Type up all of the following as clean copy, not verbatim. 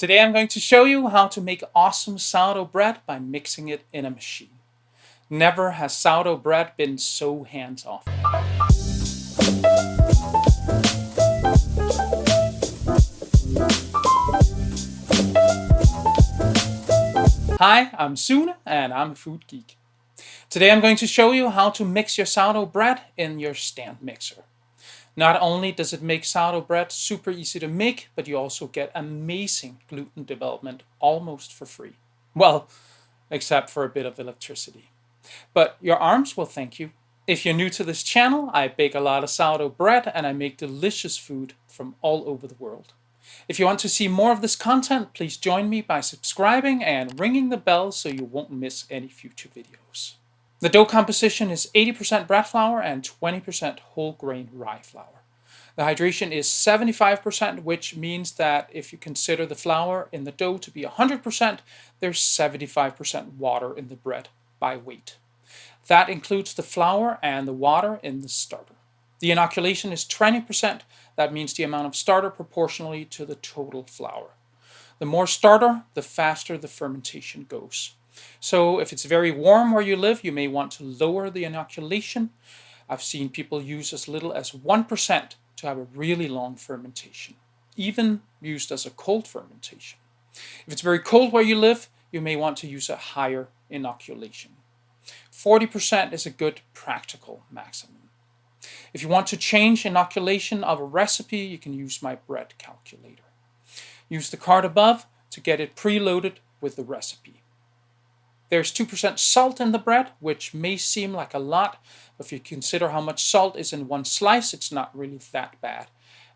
Today I'm going to show you how to make awesome sourdough bread by mixing it in a machine. Never has sourdough bread been so hands-off. Hi, I'm Sune and I'm a food geek. Today I'm going to show you how to mix your sourdough bread in your stand mixer. Not only does it make sourdough bread super easy to make, but you also get amazing gluten development almost for free. Well, except for a bit of electricity. But your arms will thank you. If you're new to this channel, I bake a lot of sourdough bread and I make delicious food from all over the world. If you want to see more of this content, please join me by subscribing and ringing the bell so you won't miss any future videos. The dough composition is 80% bread flour and 20% whole grain rye flour. The hydration is 75%, which means that if you consider the flour in the dough to be 100%, there's 75% water in the bread by weight. That includes the flour and the water in the starter. The inoculation is 20%. That means the amount of starter proportionally to the total flour. The more starter, the faster the fermentation goes. So if it's very warm where you live, you may want to lower the inoculation. I've seen people use as little as 1% to have a really long fermentation, even used as a cold fermentation. If it's very cold where you live, you may want to use a higher inoculation. 40% is a good practical maximum. If you want to change inoculation of a recipe, you can use my bread calculator. Use the card above to get it preloaded with the recipe. There's 2% salt in the bread, which may seem like a lot, but if you consider how much salt is in one slice, it's not really that bad,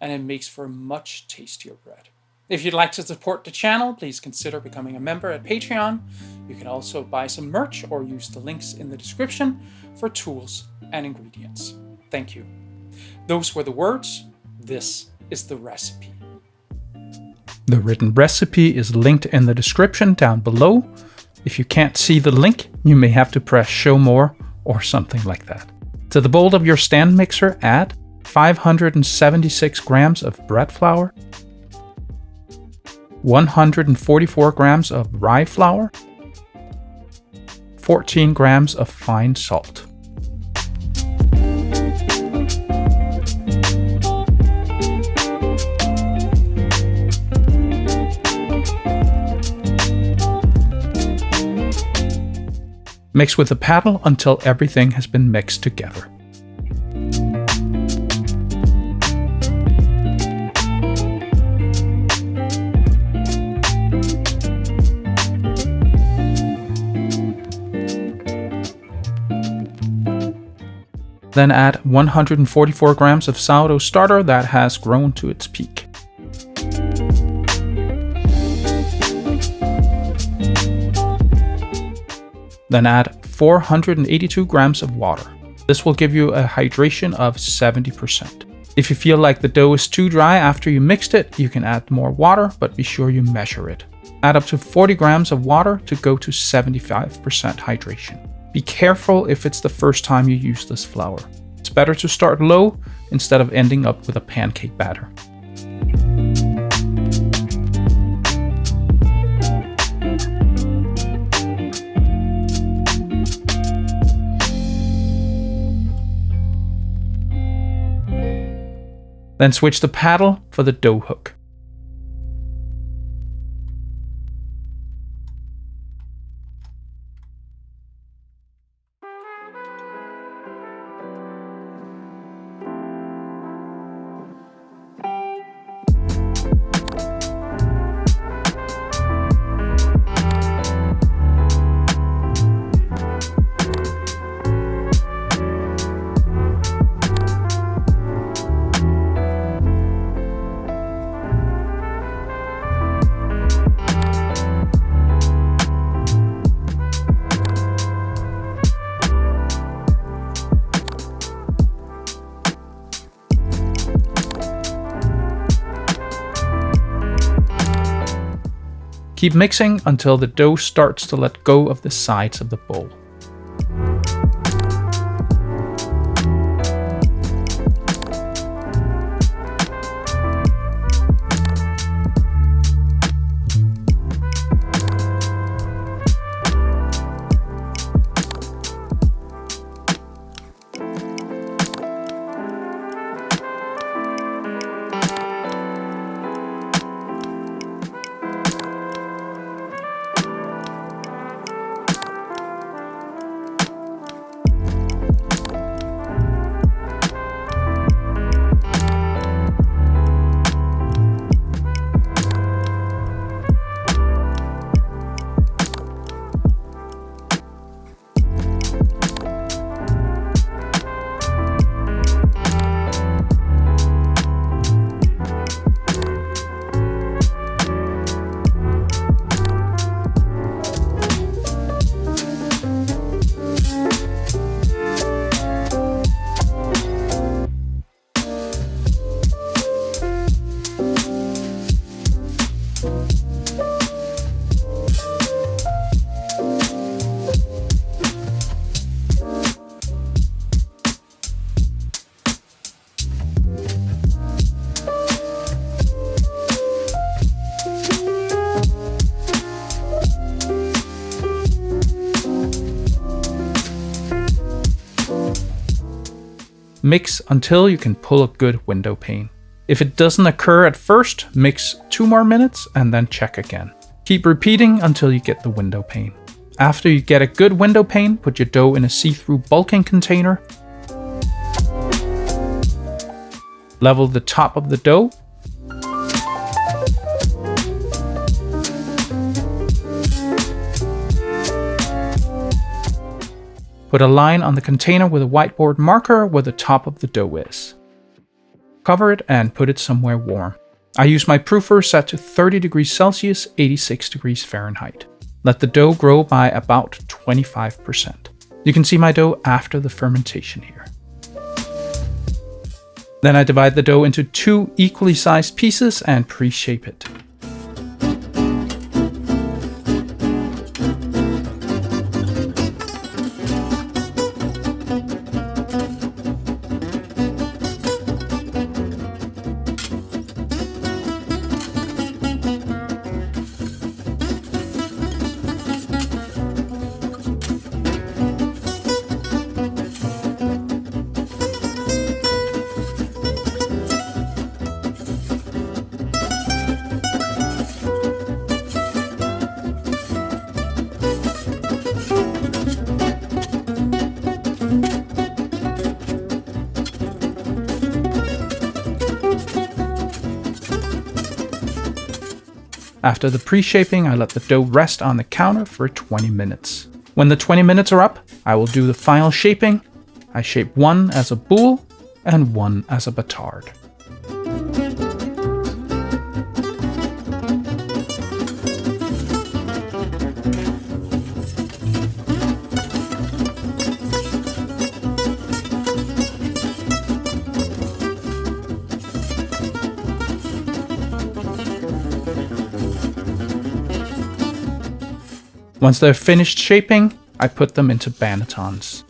and it makes for a much tastier bread. If you'd like to support the channel, please consider becoming a member at Patreon. You can also buy some merch or use the links in the description for tools and ingredients. Thank you. Those were the words. This is the recipe. The written recipe is linked in the description down below. If you can't see the link, you may have to press show more or something like that. To the bowl of your stand mixer, add 576 grams of bread flour, 144 grams of rye flour, 14 grams of fine salt. Mix with the paddle until everything has been mixed together. Then add 144 grams of sourdough starter that has grown to its peak. Then add 482 grams of water. This will give you a hydration of 70%. If you feel like the dough is too dry after you mixed it, you can add more water, but be sure you measure it. Add up to 40 grams of water to go to 75% hydration. Be careful if it's the first time you use this flour. It's better to start low instead of ending up with a pancake batter. Then switch the paddle for the dough hook. Keep mixing until the dough starts to let go of the sides of the bowl. Mix until you can pull a good window pane. If it doesn't occur at first, mix 2 more minutes and then check again. Keep repeating until you get the window pane. After you get a good window pane, put your dough in a see-through bulking container. Level the top of the dough. Put a line on the container with a whiteboard marker where the top of the dough is. Cover it and put it somewhere warm. I use my proofer set to 30 degrees Celsius, 86 degrees Fahrenheit. Let the dough grow by about 25%. You can see my dough after the fermentation here. Then I divide the dough into 2 equally sized pieces and pre-shape it. After the pre-shaping, I let the dough rest on the counter for 20 minutes. When the 20 minutes are up, I will do the final shaping. I shape one as a boule and one as a batard. Once they're finished shaping, I put them into Bannetons.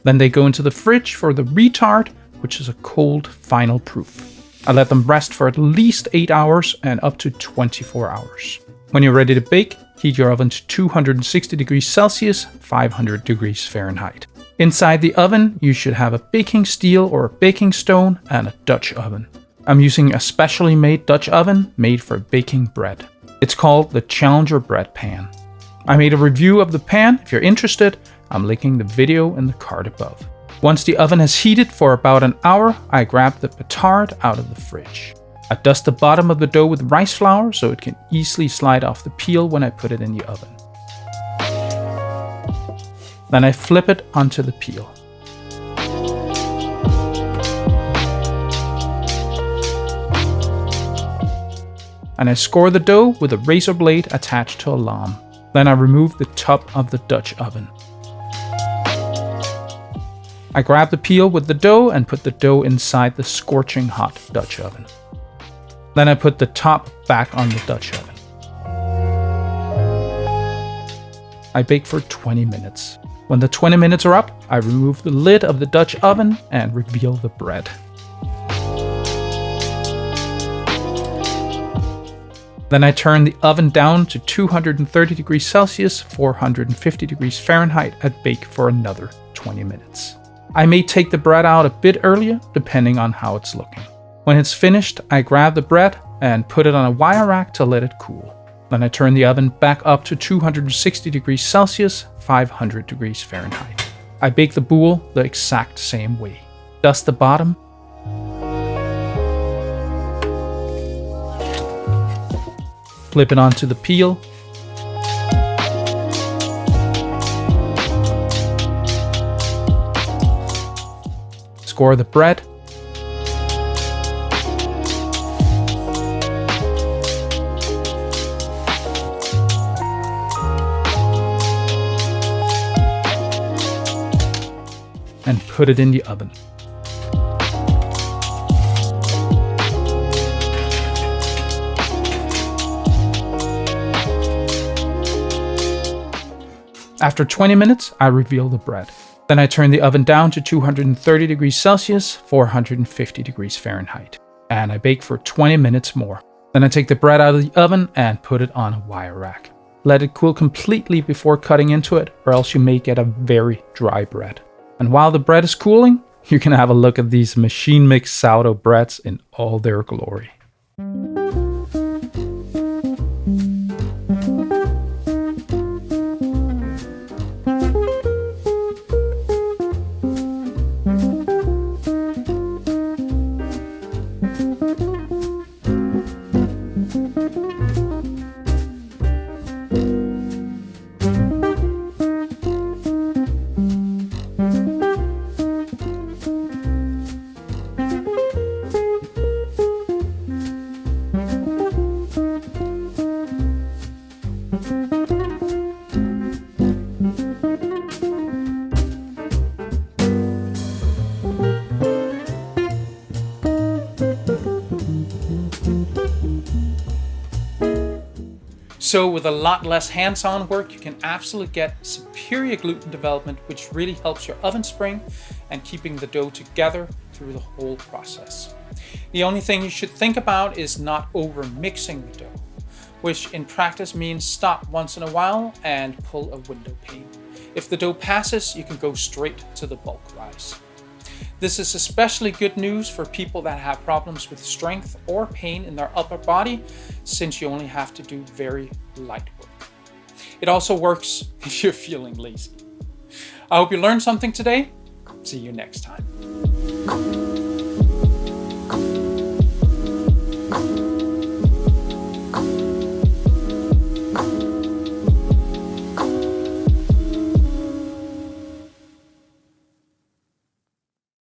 Then they go into the fridge for the retard, which is a cold final proof. I let them rest for at least 8 hours and up to 24 hours. When you're ready to bake, heat your oven to 260 degrees Celsius, 500 degrees Fahrenheit. Inside the oven, you should have a baking steel or a baking stone and a Dutch oven. I'm using a specially made Dutch oven made for baking bread. It's called the Challenger bread pan. I made a review of the pan. If you're interested, I'm linking the video in the card above. Once the oven has heated for about an hour, I grab the batard out of the fridge. I dust the bottom of the dough with rice flour so it can easily slide off the peel when I put it in the oven. Then I flip it onto the peel. And I score the dough with a razor blade attached to a lamb. Then I remove the top of the Dutch oven. I grab the peel with the dough and put the dough inside the scorching hot Dutch oven. Then I put the top back on the Dutch oven. I bake for 20 minutes. When the 20 minutes are up, I remove the lid of the Dutch oven and reveal the bread. Then I turn the oven down to 230 degrees Celsius, 450 degrees Fahrenheit, and bake for another 20 minutes. I may take the bread out a bit earlier, depending on how it's looking. When it's finished, I grab the bread and put it on a wire rack to let it cool. Then I turn the oven back up to 260 degrees Celsius, 500 degrees Fahrenheit. I bake the boule the exact same way. Dust the bottom. Flip it onto the peel. Score the bread. And put it in the oven. After 20 minutes, I reveal the bread. Then I turn the oven down to 230 degrees Celsius, 450 degrees Fahrenheit. And I bake for 20 minutes more. Then I take the bread out of the oven and put it on a wire rack. Let it cool completely before cutting into it, or else you may get a very dry bread. And while the bread is cooling, you can have a look at these machine-mixed sourdough breads in all their glory. So with a lot less hands-on work, you can absolutely get superior gluten development, which really helps your oven spring and keeping the dough together through the whole process. The only thing you should think about is not over mixing the dough, which in practice means stop once in a while and pull a windowpane. If the dough passes, you can go straight to the bulk rise. This is especially good news for people that have problems with strength or pain in their upper body, since you only have to do very light work. It also works if you're feeling lazy. I hope you learned something today. See you next time.